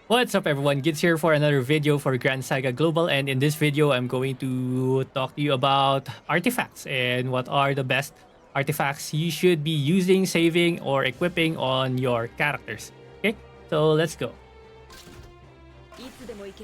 What's up everyone, Gids here for another video for GRAN SAGA Global, and in this video I'm going to talk to you about artifacts and what are the best artifacts you should be using, saving, or equipping on your characters. Okay, so let's go.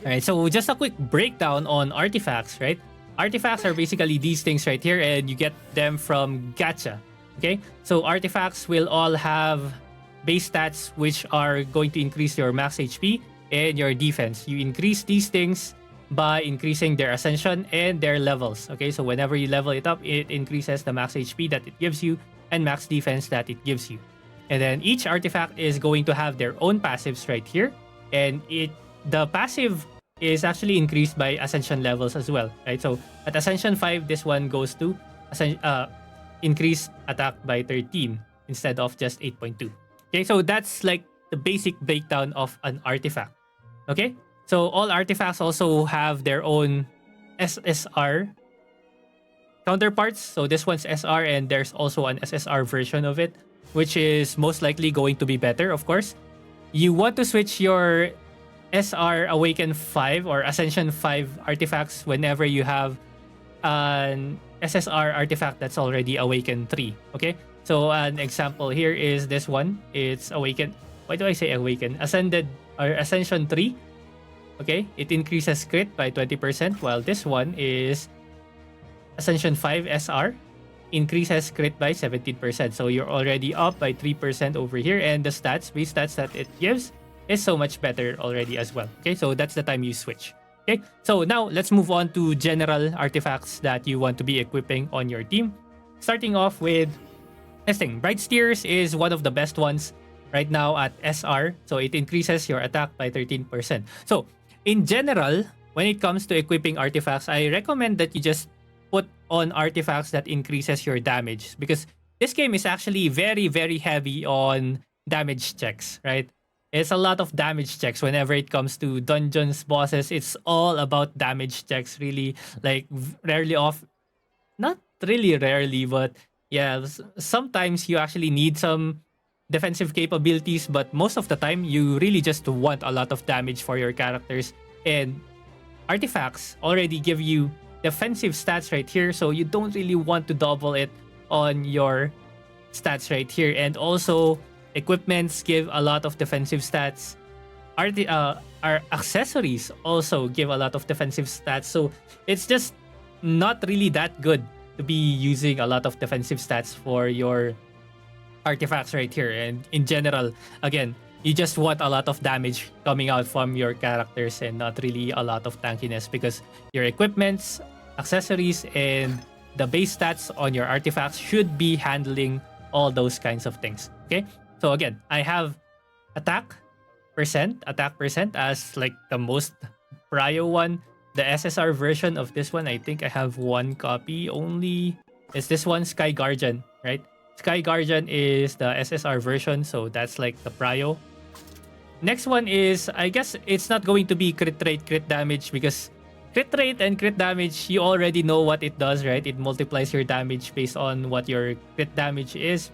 Alright, so just a quick breakdown on artifacts, right? Artifacts are basically these things right here, and you get them from gacha. Okay, so artifacts will all have base stats which are going to increase your max HP and your defense. You increase these things by increasing their ascension and their levels. Okay, so whenever you level it up, it increases the max HP that it gives you and max defense that it gives you. And then each artifact is going to have their own passives right here, and the passive is actually increased by ascension levels as well, right? So at ascension 5, this one goes to increase attack by 13 instead of just 8.2. Okay, so that's like the basic breakdown of an artifact. Okay, so all artifacts also have their own SSR counterparts. So this one's SR, and there's also an SSR version of it, which is most likely going to be better, of course. You want to switch your SR Awaken 5 or Ascension 5 artifacts whenever you have an SSR artifact that's already Awaken 3. Okay, so an example here is this one. It's Awaken. Why do I say Awaken? Ascended or Ascension 3. Okay, it increases crit by 20%, while this one is Ascension 5 SR, increases crit by 17%. So you're already up by 3% over here, and the base stats that it gives is so much better already as well. Okay, so that's the time you switch. Okay, so now let's move on to general artifacts that you want to be equipping on your team. Starting off with this thing. Bright Steers is one of the best ones right now at SR. So it increases your attack by 13%. So in general, when it comes to equipping artifacts, I recommend that you just put on artifacts that increases your damage, because this game is actually very, very heavy on damage checks, right? It's a lot of damage checks whenever it comes to dungeons, bosses. It's all about damage checks, really. Like, rarely off, not really rarely, but yeah, sometimes you actually need some defensive capabilities, but most of the time you really just want a lot of damage for your characters. And artifacts already give you defensive stats right here, so you don't really want to double it on your stats right here. And also, equipments give a lot of defensive stats. Our accessories also give a lot of defensive stats. So it's just not really that good to be using a lot of defensive stats for your artifacts right here. And in general, again, you just want a lot of damage coming out from your characters and not really a lot of tankiness, because your equipments, accessories, and the base stats on your artifacts should be handling all those kinds of things. Okay, so again, I have attack percent as like the most prio one. The SSR version of this one, I think I have one copy only. It's this one, Sky Guardian, right? Sky Guardian is the SSR version, so that's like the prio. Next one is, I guess it's not going to be crit rate, crit damage, because crit rate and crit damage, you already know what it does, right? It multiplies your damage based on what your crit damage is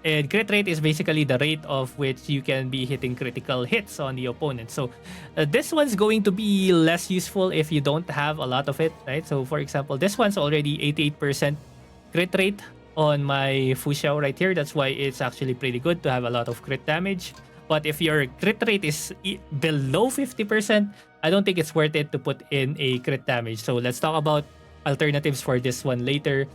and crit rate is basically the rate of which you can be hitting critical hits on the opponent. So this one's going to be less useful if you don't have a lot of it, right? So for example, this one's already 88% crit rate on my Fuxiao right here. That's why it's actually pretty good to have a lot of crit damage. But if your crit rate is below 50%, I don't think it's worth it to put in a crit damage. So let's talk about alternatives for this one later.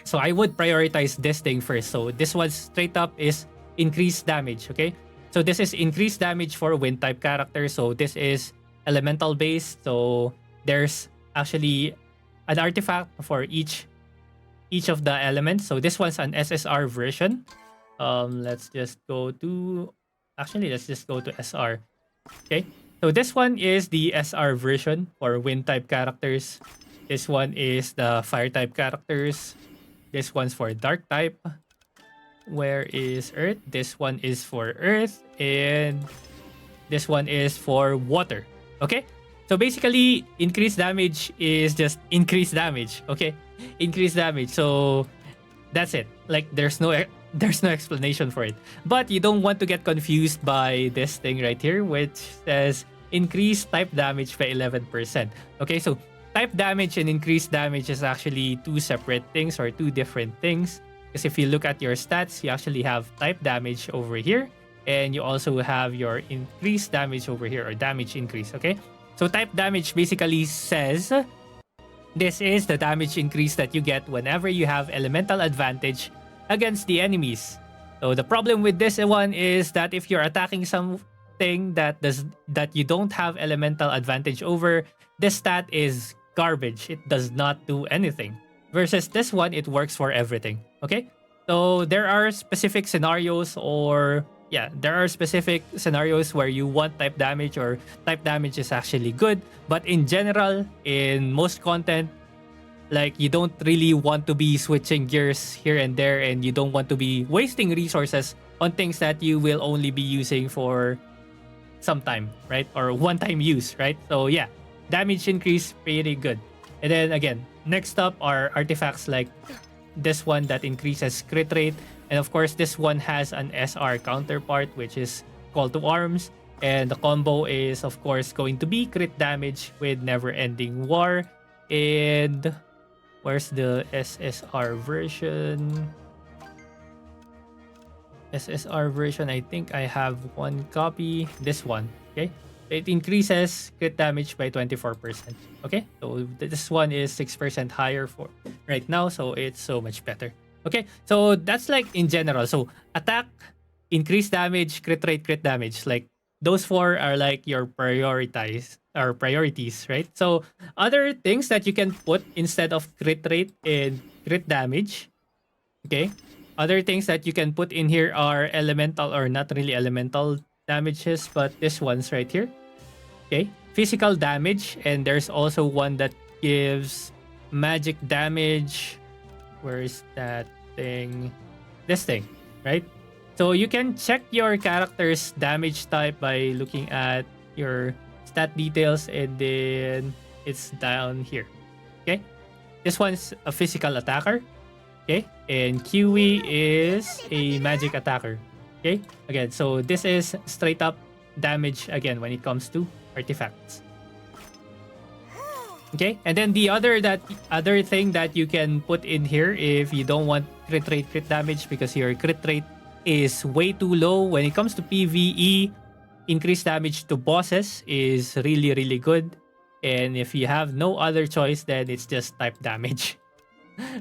So I would prioritize this thing first. So this one straight up is increased damage, okay? So this is increased damage for wind type characters. So this is elemental based. So there's actually an artifact for each of the elements. So this one's an SSR version. Let's just go to SR. Okay, so this one is the SR version for wind type characters. This one is the fire type characters. This one's for dark type. Where is earth? This one is for earth, and this one is for water. Okay, so basically increased damage is just increased damage. Okay, increased damage. So that's it. Like, there's no there's no explanation for it. But you don't want to get confused by this thing right here, which says increase type damage by 11%. Okay, so type damage and increased damage is actually two separate things or two different things. Because if you look at your stats, you actually have type damage over here, and you also have your increased damage over here, or damage increase. Okay, so type damage basically says this is the damage increase that you get whenever you have elemental advantage against the enemies. So the problem with this one is that if you're attacking something that you don't have elemental advantage over, this stat is garbage. It does not do anything. Versus this one, it works for everything. Okay? So there are specific scenarios where you want type damage, or type damage is actually good. But in general, in most content, like, you don't really want to be switching gears here and there, and you don't want to be wasting resources on things that you will only be using for some time, right? Or one-time use, right? So yeah, damage increase, pretty good. And then again, next up are artifacts like this one that increases crit rate. And of course, this one has an SR counterpart, which is Call to Arms. And the combo is, of course, going to be crit damage with Never Ending War. And where's the SSR version? SSR version, I think I have one copy. This one, okay? It increases crit damage by 24%. Okay, so this one is 6% higher for right now, so it's so much better. Okay, so that's like in general. So attack, increase damage, crit rate, crit damage. Like those four are like your priorities, right? So other things that you can put instead of crit rate and crit damage, okay? Other things that you can put in here are elemental, or not really elemental damages, but this one's right here. Okay, physical damage, and there's also one that gives magic damage. Where is that thing? This thing, right? So you can check your character's damage type by looking at your stat details, and then it's down here. Okay, this one's a physical attacker. Okay, and Kiwi is a magic attacker. Okay, again, so this is straight up damage again when it comes to artifacts. Okay, and then the other thing that you can put in here, if you don't want crit rate, crit damage, because your crit rate is way too low when it comes to PvE, increased damage to bosses is really, really good. And if you have no other choice, then it's just type damage.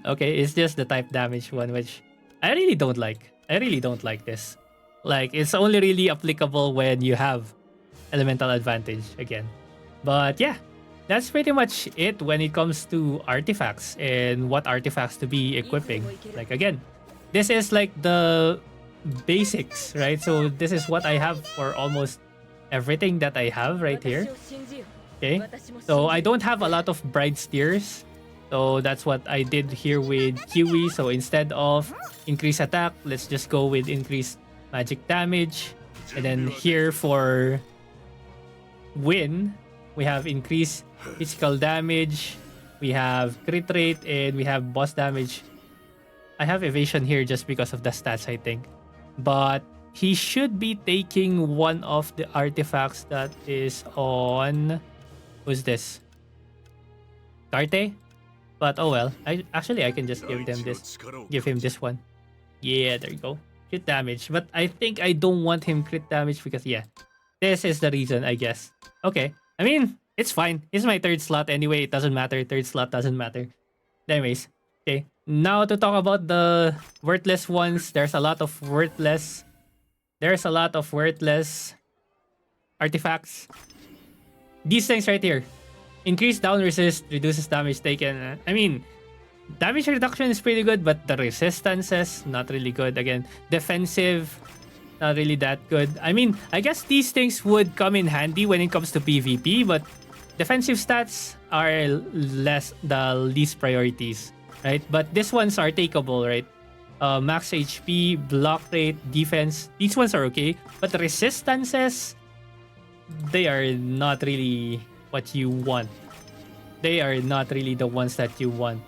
Okay, it's just the type damage one, which I really don't like. I really don't like this. Like, it's only really applicable when you have elemental advantage again. But yeah, that's pretty much it when it comes to artifacts and what artifacts to be equipping. Like, again, this is like the basics, right? So this is what I have for almost everything that I have right here. Okay, so I don't have a lot of bride steers, so that's what I did here with Kiwi. So instead of increase attack, let's just go with increased magic damage. And then here for win, we have increased physical damage, we have crit rate, and we have boss damage. I have evasion here just because of the stats, I think. But he should be taking one of the artifacts that is on... Who's this? Karte? But oh well. I can just give him this one. Yeah, there you go. Crit damage. But I think I don't want him crit damage because, yeah, this is the reason, I guess. Okay. I mean, it's fine. It's my third slot anyway. It doesn't matter. Third slot doesn't matter. Anyways, okay. Now to talk about the worthless ones. There's a lot of worthless artifacts. These things right here. Increased down resist, reduces damage taken. I mean, damage reduction is pretty good, but the resistances, not really good. Again, defensive, not really that good. I mean, I guess these things would come in handy when it comes to PvP, but defensive stats are the least priorities, right? But these ones are takeable, right? Max HP, block rate, defense, these ones are okay. But the resistances, they are not really what you want. They are not really the ones that you want.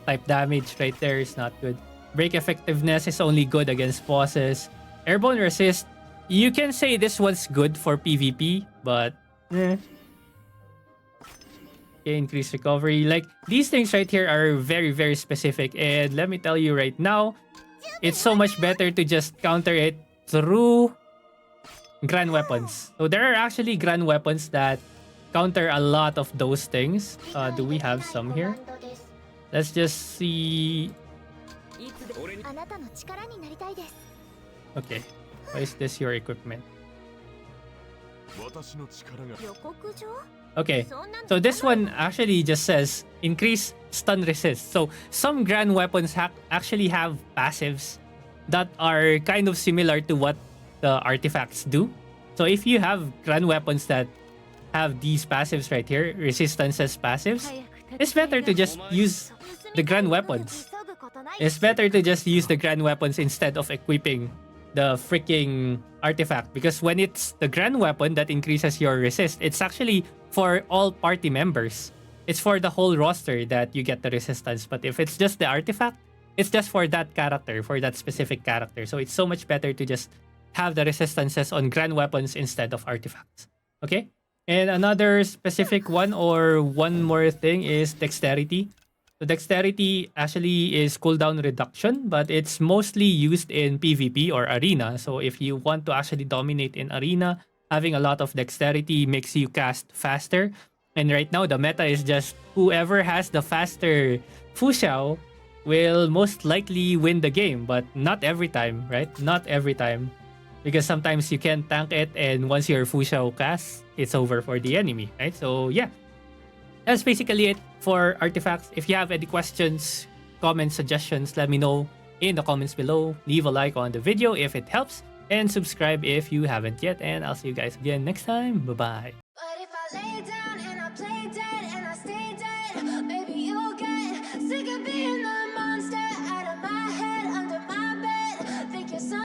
Type damage right there is not good. Break effectiveness is only good against bosses. Airborne resist, you can say this one's good for PvP, but okay, increase recovery. Like, these things right here are very, very specific. And let me tell you right now, it's so much better to just counter it through GRAN weapons. So there are actually GRAN weapons that counter a lot of those things. Do we have some here? Let's just see. Okay, why is this your equipment? Okay, so this one actually just says increase stun resist. So some GRAN weapons actually have passives that are kind of similar to what the artifacts do. So if you have GRAN weapons that have these passives right here, resistance as passives, it's better to just use the GRAN weapons. It's better to just use the GRAN weapons instead of equipping the freaking artifact, because when it's the GRAN weapon that increases your resist, it's actually for all party members. It's for the whole roster that you get the resistance. But if it's just the artifact, it's just for that character, for that specific character. So it's so much better to just have the resistances on GRAN weapons instead of artifacts. Okay? And another specific one, or one more thing, is dexterity. So dexterity actually is cooldown reduction, but it's mostly used in PvP or arena. So if you want to actually dominate in arena, having a lot of dexterity makes you cast faster. And right now, the meta is just whoever has the faster Fuxiao will most likely win the game. But not every time, right? Not every time. Because sometimes you can tank it, and once your Fuxiao casts, it's over for the enemy, right? So yeah. That's basically it for artifacts. If you have any questions, comments, suggestions, let me know in the comments below. Leave a like on the video if it helps, and subscribe if you haven't yet. And I'll see you guys again next time. Bye-bye.